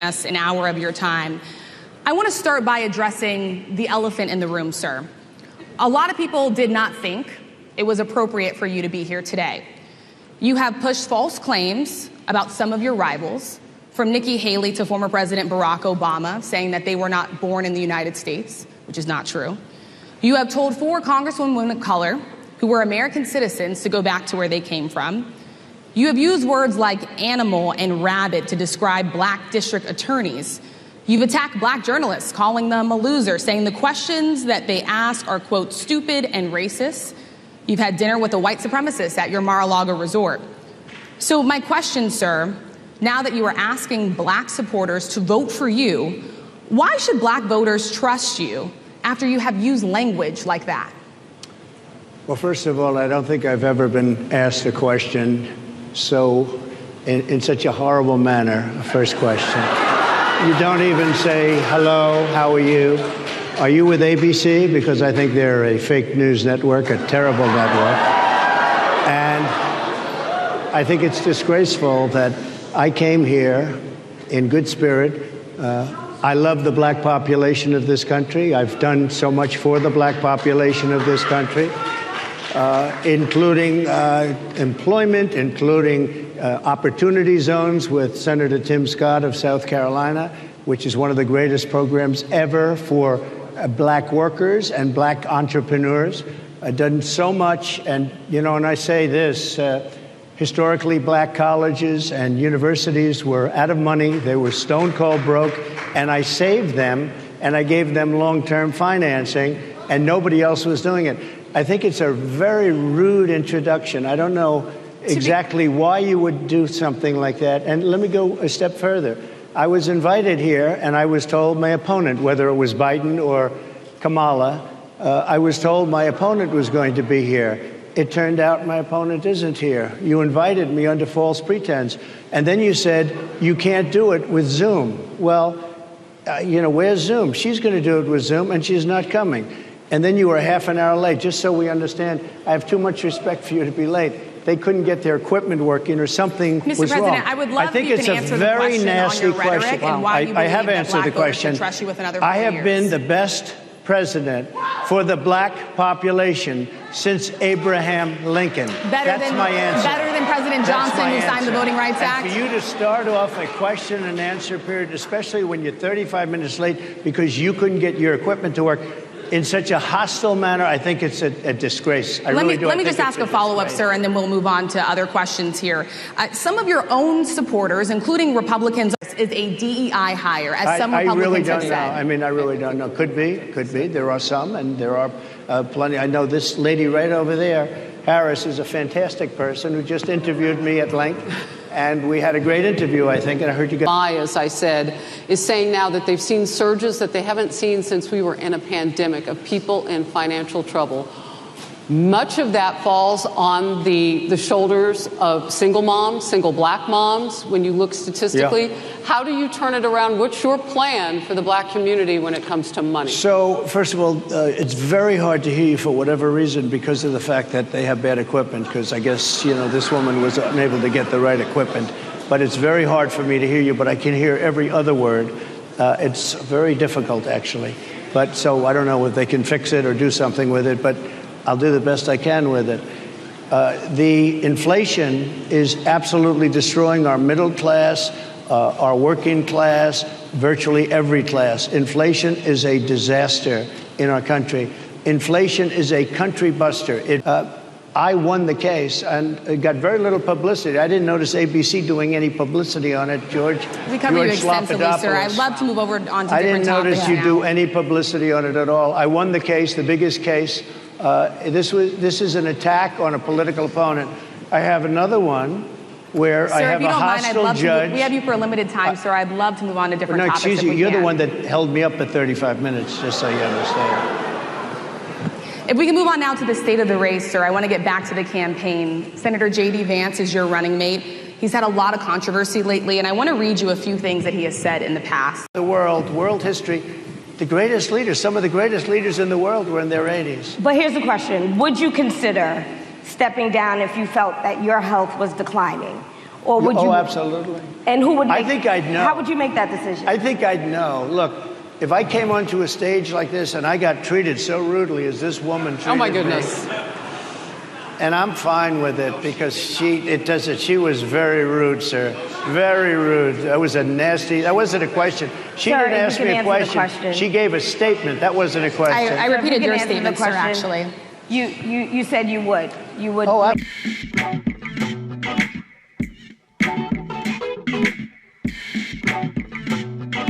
us an hour of your time. I want to start by addressing the elephant in the room, sir. A lot of people did not think it was appropriate for you to be here today. You have pushed false claims about some of your rivals, from Nikki Haley to former President Barack Obama, saying that they were not born in the United States, which is not true. You have told 4 congresswomen of color who were American citizens to go back to where they came from. You have used words like animal and rabbit to describe black district attorneys. You've attacked black journalists, calling them a loser, saying the questions that they ask are, quote, stupid and racist. You've had dinner with a white supremacist at your Mar-a-Lago resort. So my question, sir, now that you are asking black supporters to vote for you, why should black voters trust you after you have used language like that? Well, first of all, I don't think I've ever been asked a question in such a horrible manner. First question. You don't even say, hello, how are you? Are you with ABC? Because I think they're a fake news network, a terrible network. And I think it's disgraceful that I came here in good spirit. I love the black population of this country. I've done so much for the black population of this country, including employment, including opportunity zones with Senator Tim Scott of South Carolina, which is one of the greatest programs ever for black workers and black entrepreneurs. I've done so much, and and I say this, historically black colleges and universities were out of money, they were stone cold broke, and I saved them, and I gave them long-term financing, and nobody else was doing it. I think it's a very rude introduction. I don't know exactly why you would do something like that. And let me go a step further. I was invited here, and I was told my opponent, whether it was Biden or Kamala, I was told my opponent was going to be here. It turned out my opponent isn't here. You invited me under false pretense. And then you said, you can't do it with Zoom. Well, where's Zoom? She's going to do it with Zoom, and she's not coming. And then you were half an hour late. Just so we understand, I have too much respect for you to be late. They couldn't get their equipment working, or something was wrong. Mr. President, I would love if you can answer the question on your rhetoric and why you believe that black voters should trust you with another 4 years. I have been the best president for the black population since Abraham Lincoln. That's my answer. Better than President Johnson, who signed the Voting Rights Act? And for you to start off a question and answer period, especially when you're 35 minutes late because you couldn't get your equipment to work, in such a hostile manner, I think it's a disgrace. Let me just ask a follow-up, sir, and then we'll move on to other questions here. Some of your own supporters, including Republicans, is a DEI hire, as some Republicans have said. I really don't know. Could be. There are some, and there are plenty. I know this lady right over there, Harris, is a fantastic person who just interviewed me at length. And we had a great interview, I think, and I heard you guys. As I said, is saying now that they've seen surges that they haven't seen since we were in a pandemic of people in financial trouble. Much of that falls on the shoulders of single moms, single black moms, when you look statistically. Yeah. How do you turn it around? What's your plan for the black community when it comes to money? So, first of all, it's very hard to hear you for whatever reason because of the fact that they have bad equipment, because I guess, this woman was unable to get the right equipment. But it's very hard for me to hear you, but I can hear every other word. It's very difficult, actually. But so I don't know if they can fix it or do something with it, but I'll do the best I can with it. The inflation is absolutely destroying our middle class, our working class, virtually every class. Inflation is a disaster in our country. Inflation is a country buster. I won the case, and it got very little publicity. I didn't notice ABC doing any publicity on it, George. We cover you extensively, sir. I'd love to move over on to different topics. I didn't notice you do any publicity on it at all. I won the case, the biggest case. This is an attack on a political opponent. I have another one where I have a hostile judge. We have you for a limited time, sir. I'd love to move on to different topics. No, excuse you. You're the one that held me up at 35 minutes, just so you understand. If we can move on now to the state of the race, sir, I want to get back to the campaign. Senator J.D. Vance is your running mate. He's had a lot of controversy lately, and I want to read you a few things that he has said in the past. The world history, the greatest leaders, some of the greatest leaders in the world were in their 80s. But here's the question. Would you consider stepping down if you felt that your health was declining? Or would you? Oh, absolutely. And who would? I think I'd know. How would you make that decision? I think I'd know. Look, if I came onto a stage like this and I got treated so rudely as this woman treated me. Oh my goodness. And I'm fine with it because she was very rude, sir. Very rude. That wasn't a question. She Sir, didn't ask me a question. She gave a statement. That wasn't a question. I repeated You can your answer the statement, sir, question. actually. You said you would. You would. Oh,